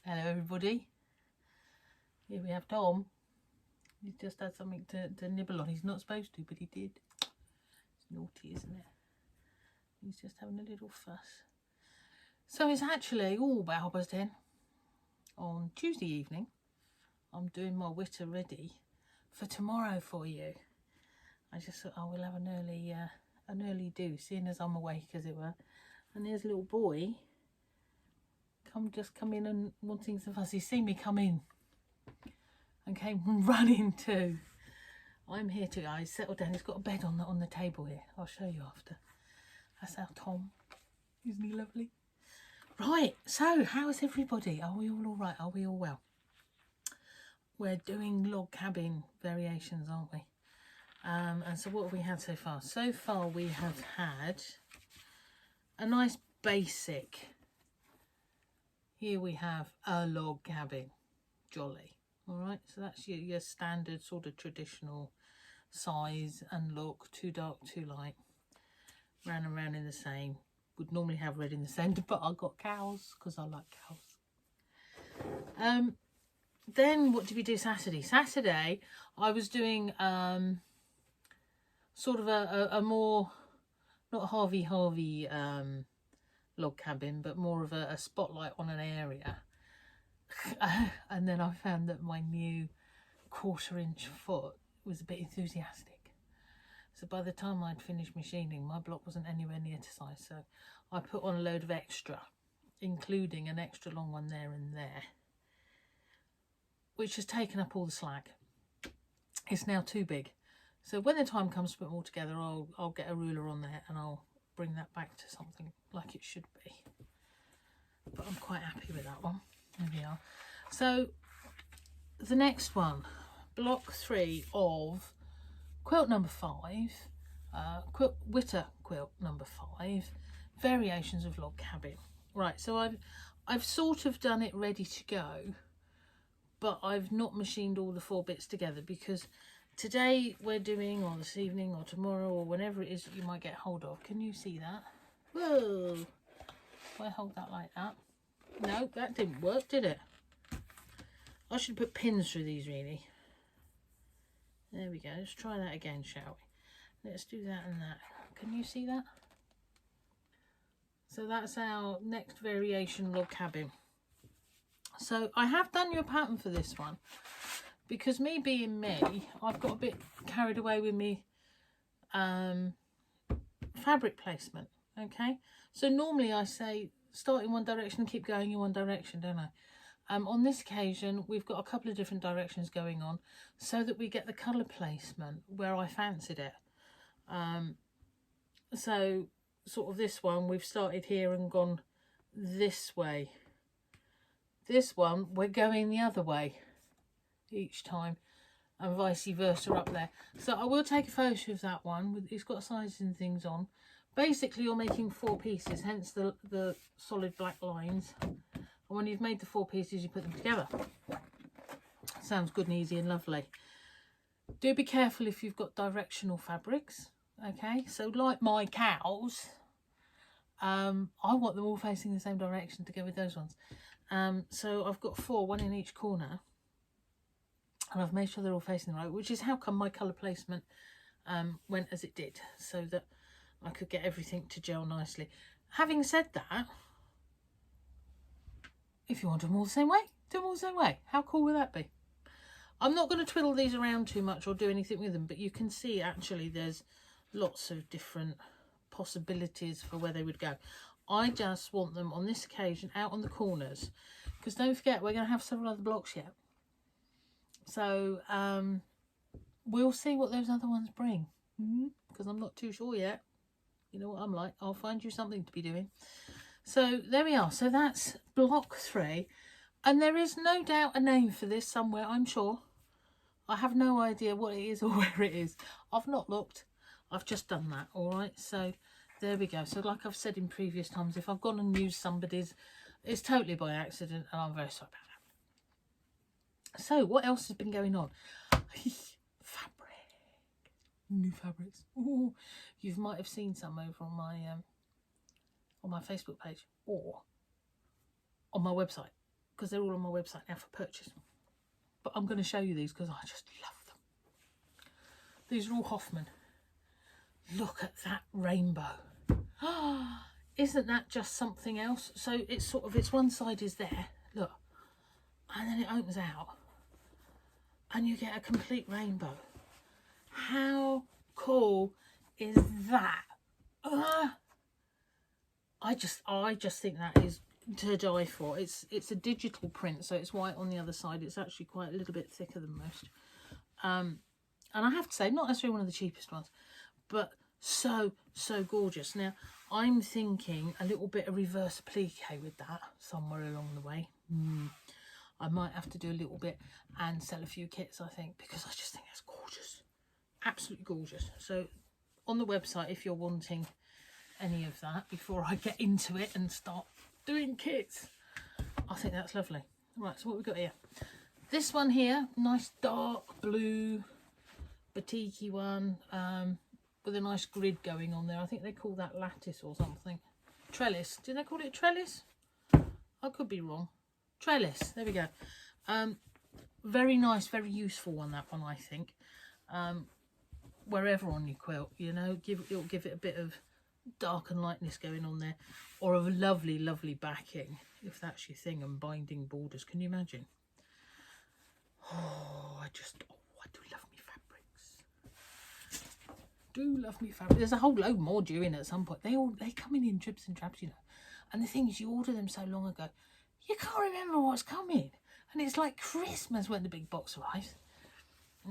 Hello everybody. Here we have Tom. He's just had something to nibble on. He's not supposed to, but he did. It's naughty, isn't it? He's just having a little fuss. So it's actually all about 10 on Tuesday evening. I'm doing my witter ready for tomorrow for you. I just thought I will have an early do, seeing as I'm awake, as it were. And there's a little boy come in and wanting some fuss. He's seen me come in and came running too. I'm here too, guys. Settle down. He's got a bed on the table here. I'll show you after. That's our Tom. Isn't he lovely? Right, so how is everybody? Are we all right? Are we all well? We're doing Logcabin variations, aren't we? And so what have we had so far? So far we have had a nice basic. Here we have a Logcabin. Jolly. Alright, so that's your standard sort of traditional size and look. Too dark, too light. Round and round in the same. Would normally have red in the centre, but I got cows because I like cows. Then what did we do Saturday? Saturday I was doing sort of a more, not Harvey Logcabin, but more of a spotlight on an area. And then I found that my new 1/4 inch foot was a bit enthusiastic. So by the time I'd finished machining, my block wasn't anywhere near to size. So I put on a load of extra, including an extra long one there and there, which has taken up all the slack. It's now too big. So when the time comes to put them all together, I'll get a ruler on there and I'll bring that back to something like it should be. But I'm quite happy with that one. There we are. So the next one, block 3 of quilt number 5, Witter Quilt number 5, variations of Logcabin. Right, so I've sort of done it ready to go, but I've not machined all the 4 bits together because today we're doing, or this evening or tomorrow or whenever it is that you might get hold of. Can you see that? Whoa! If I hold that like that. No, that didn't work, did it? I should put pins through these, really. There we go. Let's try that again, shall we? Let's do that and that. Can you see that? So that's our next variation Logcabin. So I have done your pattern for this one because me being me, I've got a bit carried away with me fabric placement. Okay, so normally I say start in one direction and keep going in one direction, don't I? On this occasion we've got a couple of different directions going on so that we get the colour placement where I fancied it. So sort of this one we've started here and gone this way. This one we're going the other way each time, and vice versa up there. So I will take a photo of that one. It's got sizes and things on. Basically you're making 4 pieces, hence the solid black lines. And when you've made the 4 pieces you put them together. Sounds good and easy and lovely. Do be careful if you've got directional fabrics. Okay, so like my cows, I want them all facing the same direction to go with those ones. So I've got 4, 1 in each corner, and I've made sure they're all facing the right, which is how come my colour placement went as it did, so that I could get everything to gel nicely. Having said that, if you want them all the same way, do them all the same way. How cool would that be? I'm not going to twiddle these around too much or do anything with them, but you can see actually there's lots of different possibilities for where they would go. I just want them on this occasion out on the corners, because don't forget we're going to have several other blocks yet. So we'll see what those other ones bring, because I'm not too sure yet. You know what I'm like, I'll find you something to be doing. So there we are. So that's block 3, and there is no doubt a name for this somewhere, I'm sure. I have no idea what it is or where it is. I've not looked. I've just done that. All right. So there we go. So like I've said in previous times, if I've gone and used somebody's, it's totally by accident, and I'm very sorry about that. So what else has been going on? Fabric. New fabrics. Ooh, you might have seen some over on my Facebook page or on my website. because they're all on my website now for purchase. But I'm going to show you these because I just love them. These are all Hoffman. Look at that rainbow. Isn't that just something else? So it's sort of, it's one side is there, look, and then it opens out and you get a complete rainbow. How cool is that? I just think that is to die for. It's a digital print, so it's white on the other side. It's actually quite a little bit thicker than most. And I have to say, not necessarily one of the cheapest ones, but so gorgeous. Now, I'm thinking a little bit of reverse applique with that somewhere along the way. I might have to do a little bit and sell a few kits, I think, because I just think it's gorgeous. Absolutely gorgeous. So on the website, if you're wanting any of that before I get into it and start doing kits, I think that's lovely. Right, so what we've got here, this one here, nice dark blue batik one, with a nice grid going on there. I think they call that lattice or something. Trellis, do they call it trellis? I could be wrong. Trellis, there we go. Very nice, very useful one, that one, I think. Wherever on your quilt, you know, it'll give it a bit of dark and lightness going on there, or of a lovely backing, if that's your thing, and binding borders. Can you imagine? I do love me fabrics. Do love me fabric. There's a whole load more due in at some point. They come in dribs and drabs, you know. And the thing is, you order them so long ago, you can't remember what's coming, and it's like Christmas when the big box arrives.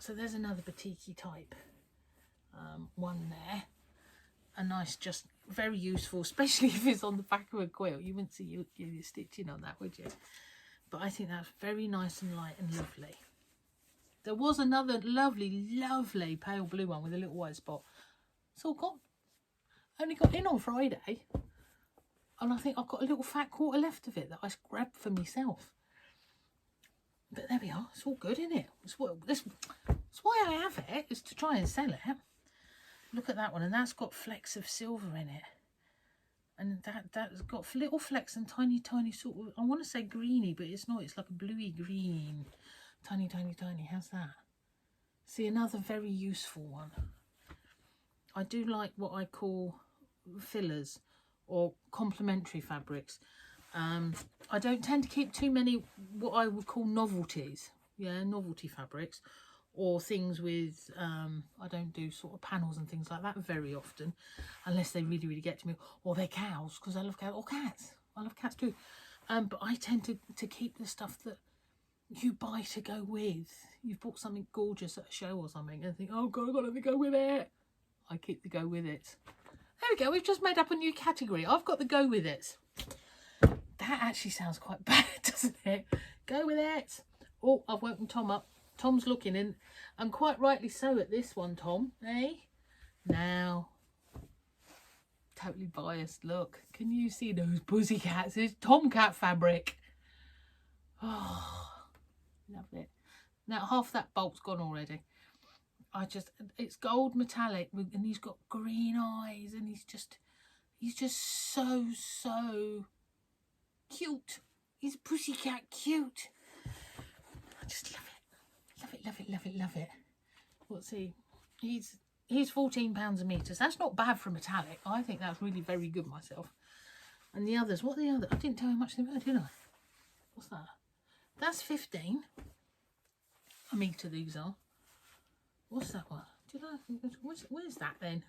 So there's another batik type one there. A nice, just very useful, especially if it's on the back of a quilt. You wouldn't see you stitching on that, would you? But I think that's very nice and light and lovely. There was another lovely pale blue one with a little white spot. It's all gone. I only got in on Friday, and I think I've got a little fat quarter left of it that I grabbed for myself. But there we are. It's all good, isn't it? It's why I have it, is to try and sell it. Look at that one, and that's got flecks of silver in it, and that's got little flecks and tiny sort of, I want to say greeny, but it's not. It's like a bluey green, tiny. How's that? See, another very useful one. I do like what I call fillers or complementary fabrics. I don't tend to keep too many what I would call novelties, novelty fabrics, or things with, I don't do sort of panels and things like that very often, unless they really get to me, or they're cows, because I love cows, or cats. I love cats too. But I tend to keep the stuff that you buy to go with. You've bought something gorgeous at a show or something and think, oh God, I've got to go with it. I keep the go with it. There we go, we've just made up a new category. I've got the go with it. That actually sounds quite bad, doesn't it? Go with it. Oh, I've woken Tom up. Tom's looking in, and quite rightly so at this one, Tom. Eh? Now, totally biased. Look, can you see those pussycats? It's tomcat fabric. Oh, love it. Now, half that bulk's gone already. It's gold metallic, and he's got green eyes, and he's just so cute. He's pussycat cute. I just love it. Love it. What's he? He's £14 a metre. So that's not bad for metallic. I think that's really very good myself. And the others, what are the others? I didn't tell you how much they were, did I? What's that? That's 15 a metre. These are. What's that one? Where's that then?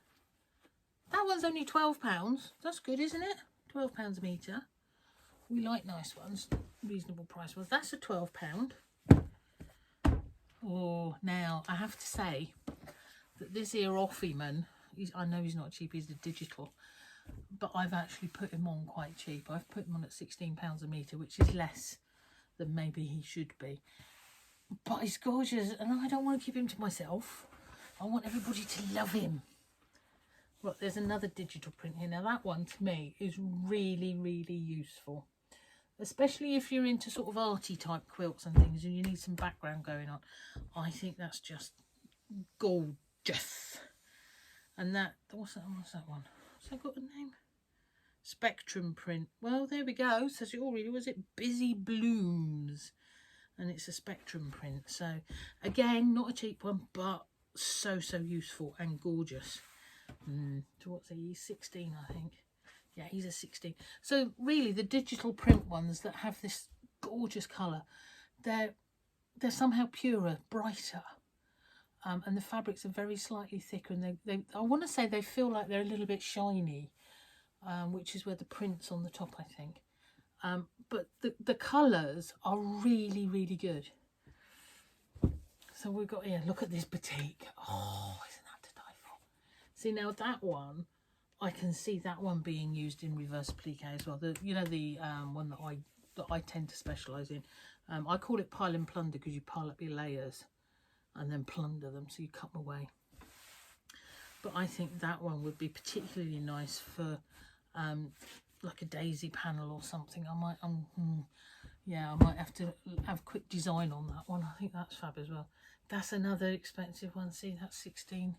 That one's only £12. That's good, isn't it? £12 a metre. We like nice ones, reasonable price ones. That's a £12. Oh, now I have to say that this here Freeman, I know he's not cheap, he's the digital, but I've actually put him on quite cheap. I've put him on at £16 a metre, which is less than maybe he should be. But he's gorgeous, and I don't want to keep him to myself. I want everybody to love him. Look, there's another digital print here. Now that one to me is really useful. Especially if you're into sort of arty type quilts and things and you need some background going on. I think that's just gorgeous. And that, what's that one? Has that got a name? Spectrum print. Well, there we go. Says it already. Was it Busy Blooms? And it's a spectrum print. So again, not a cheap one, but so useful and gorgeous. So what's he? He's 16, I think. Yeah, he's a 16. So really, the digital print ones that have this gorgeous colour, they're somehow purer, brighter, and the fabrics are very slightly thicker. And they I want to say they feel like they're a little bit shiny, which is where the print's on the top, I think. But the colours are really good. So we've got here, look at this batik. Oh, isn't that to die for? See, now that one, I can see that one being used in reverse applique as well. The one that I tend to specialise in. I call it pile and plunder because you pile up your layers and then plunder them, so you cut them away. But I think that one would be particularly nice for like a daisy panel or something. I might have to have quick design on that one. I think that's fab as well. That's another expensive one. See, that's 16.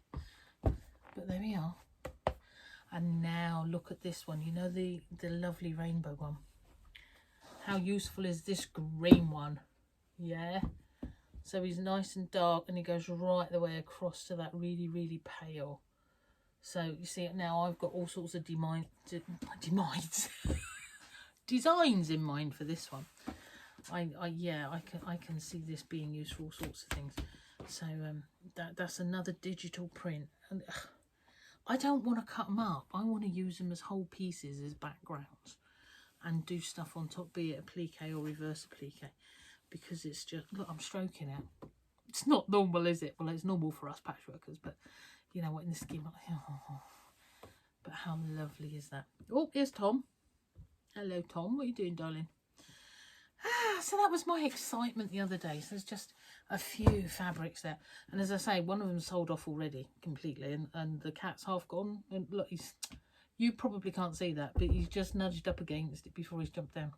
But there we are. And now look at this one. You know, the lovely rainbow one. How useful is this green one? Yeah. So he's nice and dark, and he goes right the way across to that really pale. So you see it now. I've got all sorts of designs in mind for this one. I can see this being used for all sorts of things. So that's another digital print, and I don't want to cut them up. I want to use them as whole pieces, as backgrounds, and do stuff on top, be it applique or reverse applique, because it's just, look, I'm stroking it. It's not normal, is it? Well, it's normal for us patchworkers, but you know what, in the scheme, but how lovely is that? Oh, here's Tom. Hello, Tom. What are you doing, darling? So that was my excitement the other day. So there's just a few fabrics there, and as I say, one of them sold off already completely, and the cat's half gone. And look, you probably can't see that, but he's just nudged up against it before he's jumped down,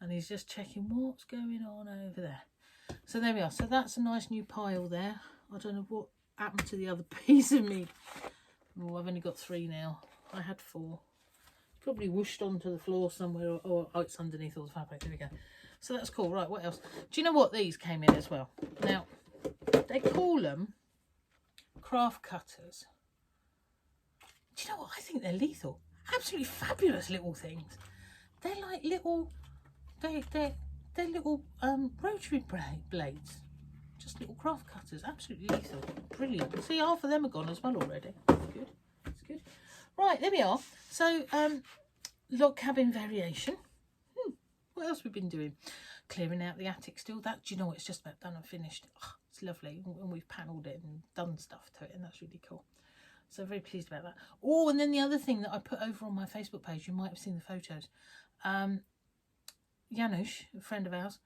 and he's just checking what's going on over there. So there we are. So that's a nice new pile there. I don't know what happened to the other piece of me. Oh, I've only got 3 now. I had 4. Probably whooshed onto the floor somewhere, or oh, it's underneath all the fabric. There we go. So that's cool. Right, what else? Do you know what these came in as well? Now, they call them craft cutters. Do you know what? I think they're lethal. Absolutely fabulous little things. They're like little, they're little rotary blades. Just little craft cutters. Absolutely lethal. Brilliant. See, half of them are gone as well already. That's good. That's good. Right, there we are. So, Logcabin variation. What else we've been doing? Clearing out the attic still. That, do you know what? It's just about done and finished. Oh, it's lovely. And we've panelled it and done stuff to it, and that's really cool. So very pleased about that. Oh, and then the other thing that I put over on my Facebook page, you might have seen the photos. Janusz, a friend of ours,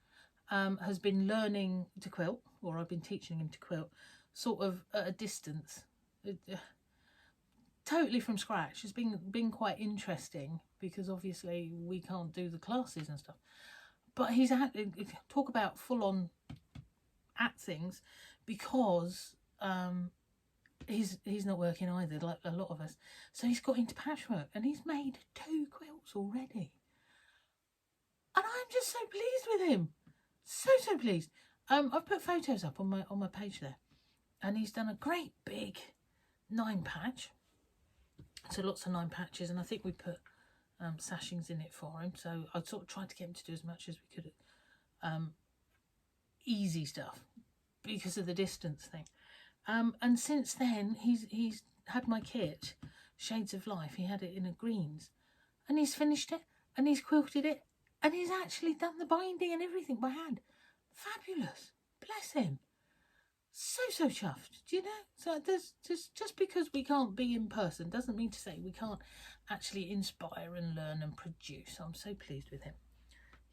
has been learning to quilt, or I've been teaching him to quilt, sort of at a distance. Totally from scratch. It's been quite interesting, because obviously we can't do the classes and stuff, but he's talk about full on at things, because he's not working either, like a lot of us. So he's got into patchwork, and he's made 2 quilts already, and I'm just so pleased with him. So pleased. I've put photos up on my page there, and he's done a great big 9 patch. So lots of 9 patches, and I think we put sashings in it for him. So I sort of tried to get him to do as much as we could. Easy stuff, because of the distance thing. And since then, he's had my kit, Shades of Life. He had it in a greens, and he's finished it, and he's quilted it, and he's actually done the binding and everything by hand. Fabulous. Bless him. So chuffed, do you know? So there's just because we can't be in person doesn't mean to say we can't actually inspire and learn and produce. I'm so pleased with him.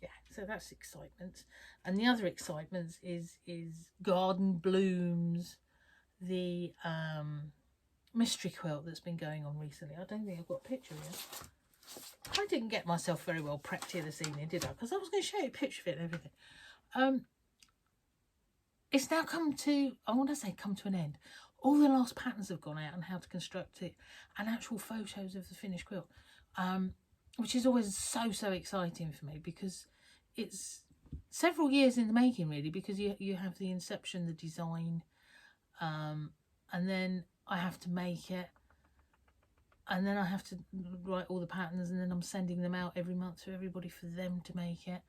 Yeah, so that's excitement. And the other excitement is Garden Blooms, the mystery quilt that's been going on recently. I don't think I've got a picture yet. I didn't get myself very well prepped here this evening, did I? Because I was going to show you a picture of it and everything. It's now come to, I want to say come to an end. All the last patterns have gone out on how to construct it, and actual photos of the finished quilt, which is always so exciting for me, because it's several years in the making, really, because you have the inception, the design, and then I have to make it, and then I have to write all the patterns, and then I'm sending them out every month to everybody for them to make it,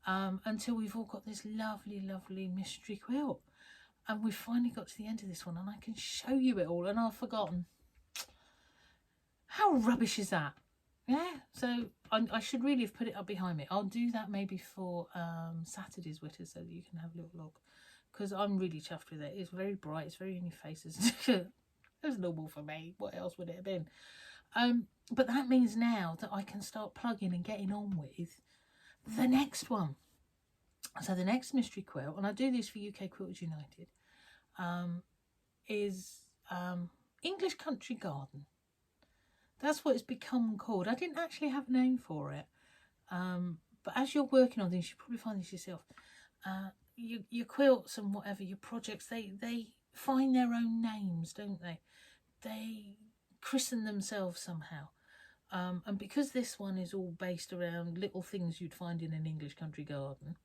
until we've all got this lovely mystery quilt. And we've finally got to the end of this one, and I can show you it all, and I've forgotten. How rubbish is that? Yeah, so I should really have put it up behind me. I'll do that maybe for Saturday's Witter, so that you can have a little look, because I'm really chuffed with it. It's very bright, it's very in your face. It's normal for me. What else would it have been? But that means now that I can start plugging and getting on with the next one. So the next mystery quilt, and I do this for UK Quilters United, is English Country Garden. That's what it's become called. I didn't actually have a name for it, but as you're working on things, you probably find this yourself. Your quilts and whatever, your projects, they find their own names, don't they? They christen themselves somehow. And because this one is all based around little things you'd find in an English country garden,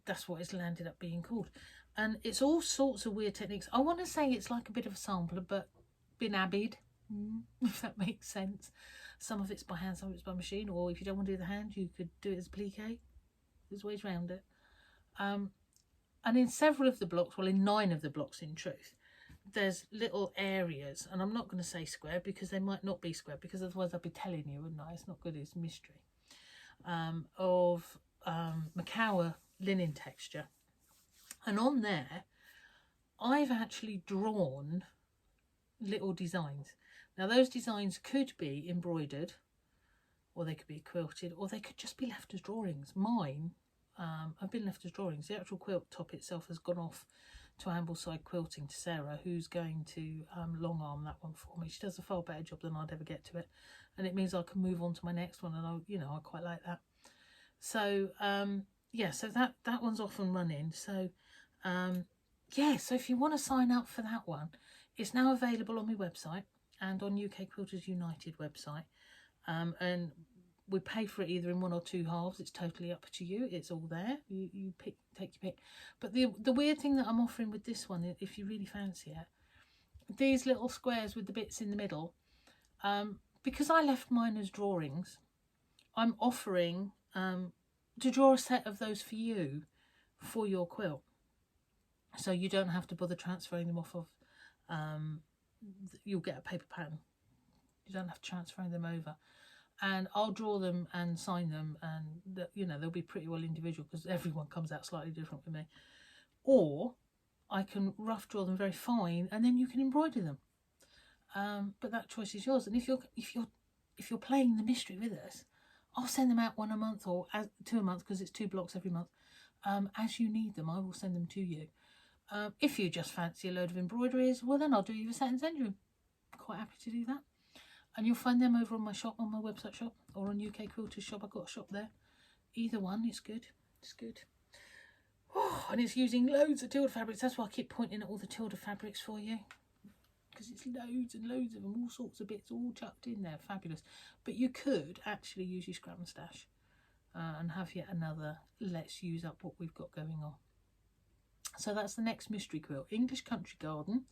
that's what it's landed up being called. And it's all sorts of weird techniques. I want to say it's like a bit of a sampler, but been abbed, if that makes sense. Some of it's by hand, some of it's by machine, or if you don't want to do the hand, you could do it as appliqué. There's ways around it. And in several of the blocks, well, in 9 of the blocks in truth, there's little areas, and I'm not going to say square because they might not be square, because otherwise I'd be telling you, wouldn't I? It's not good, it's mystery. Of Macawa linen texture, and on there I've actually drawn little designs. Now those designs could be embroidered, or they could be quilted, or they could just be left as drawings. Mine have been left as drawings. The actual quilt top itself has gone off to Ambleside Quilting, to Sarah, who's going to long arm that one for me. She does a far better job than I'd ever get to it, and it means I can move on to my next one, and I quite like that. So yeah, so that one's off and running. So yeah, so if you want to sign up for that one, it's now available on my website and on UK Quilters United website, and we pay for it either in 1 or 2 halves. It's totally up to you. It's all there. You pick, take your pick. But the weird thing that I'm offering with this one, if you really fancy it, these little squares with the bits in the middle, because I left mine as drawings, I'm offering to draw a set of those for you for your quilt, so you don't have to bother transferring them off of you'll get a paper pattern. You don't have to transfer them over, and I'll draw them and sign them, and they'll be pretty well individual, because everyone comes out slightly different with me. Or I can rough draw them very fine, and then you can embroider them, but that choice is yours. And if you're playing the mystery with us, I'll send them out 1 a month, or 2 a month, because it's 2 blocks every month. As you need them, I will send them to you. If you just fancy a load of embroideries, well, then I'll do you a set and send you. Quite happy to do that. And you'll find them over on my shop, on my website shop, or on UK Quilters shop. I've got a shop there. Either one, it's good. It's good. Oh, and it's using loads of tilde fabrics. That's why I keep pointing at all the tilde fabrics for you, because it's loads and loads of them, all sorts of bits, all chucked in there. Fabulous. But you could actually use your scrap and stash and have yet another let's use up what we've got going on. So that's the next mystery quilt, English Country Garden.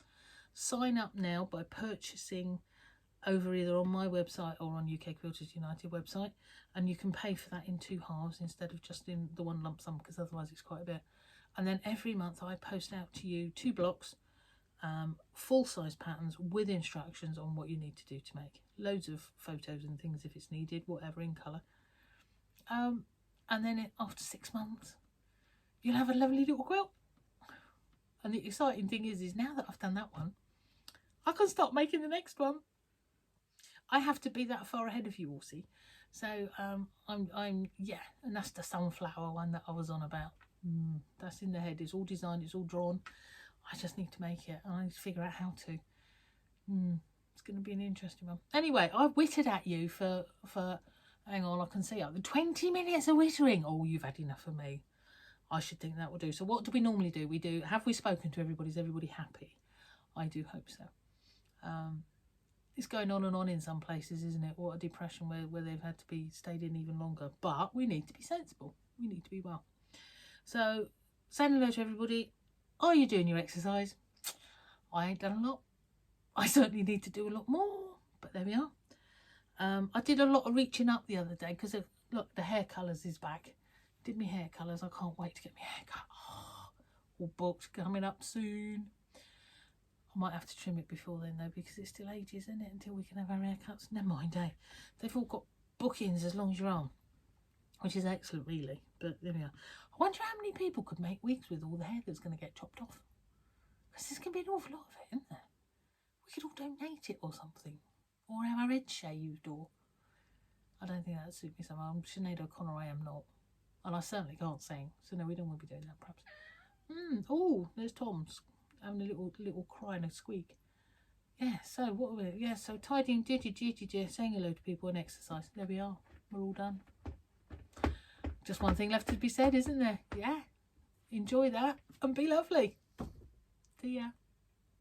Sign up now by purchasing over either on my website or on UK Quilters United website, and you can pay for that in 2 halves instead of just in the 1 lump sum, because otherwise it's quite a bit. And then every month I post out to you 2 blocks, full-size patterns with instructions on what you need to do to make. Loads of photos and things if it's needed, whatever, in colour. And then after 6 months, you'll have a lovely little quilt. And the exciting thing is now that I've done that one, I can start making the next one. I have to be that far ahead of you all, see. So yeah, and that's the sunflower one that I was on about. That's in the head. It's all designed, it's all drawn. I just need to make it, and I need to figure out how to. It's going to be an interesting one. Anyway, I've wittered at you for hang on, I can see up the 20 minutes of wittering. Oh, you've had enough of me. I should think that will do. So what do we normally do? We do, have we spoken to everybody? Is everybody happy? I do hope so. It's going on and on in some places, isn't it? What a depression where they've had to be stayed in even longer. But we need to be sensible. We need to be well. So, saying hello to everybody. Are you doing your exercise? I ain't done a lot. I certainly need to do a lot more. But there we are. I did a lot of reaching up the other day because, look, the hair colours is back. Did my hair colours. I can't wait to get my hair cut. Oh, all booked, coming up soon. I might have to trim it before then though, because it's still ages, isn't it, until we can have our haircuts. Never mind, eh? They've all got bookings as long as you're on, which is excellent, really. But there we are. I wonder how many people could make wigs with all the hair that's going to get chopped off. Because there's going to be an awful lot of it, isn't there? We could all donate it or something. Or have our heads shaved, or... I don't think that'd suit me somehow. I'm Sinead O'Connor, I am not. And I certainly can't sing, so no, we don't want to be doing that, perhaps. Oh, there's Tom's having a little cry and a squeak. Yeah, so what were we? Yeah, so tidying, saying hello to people and exercise. There we are. We're all done. Just one thing left to be said, isn't there? Yeah. Enjoy that and be lovely. See ya.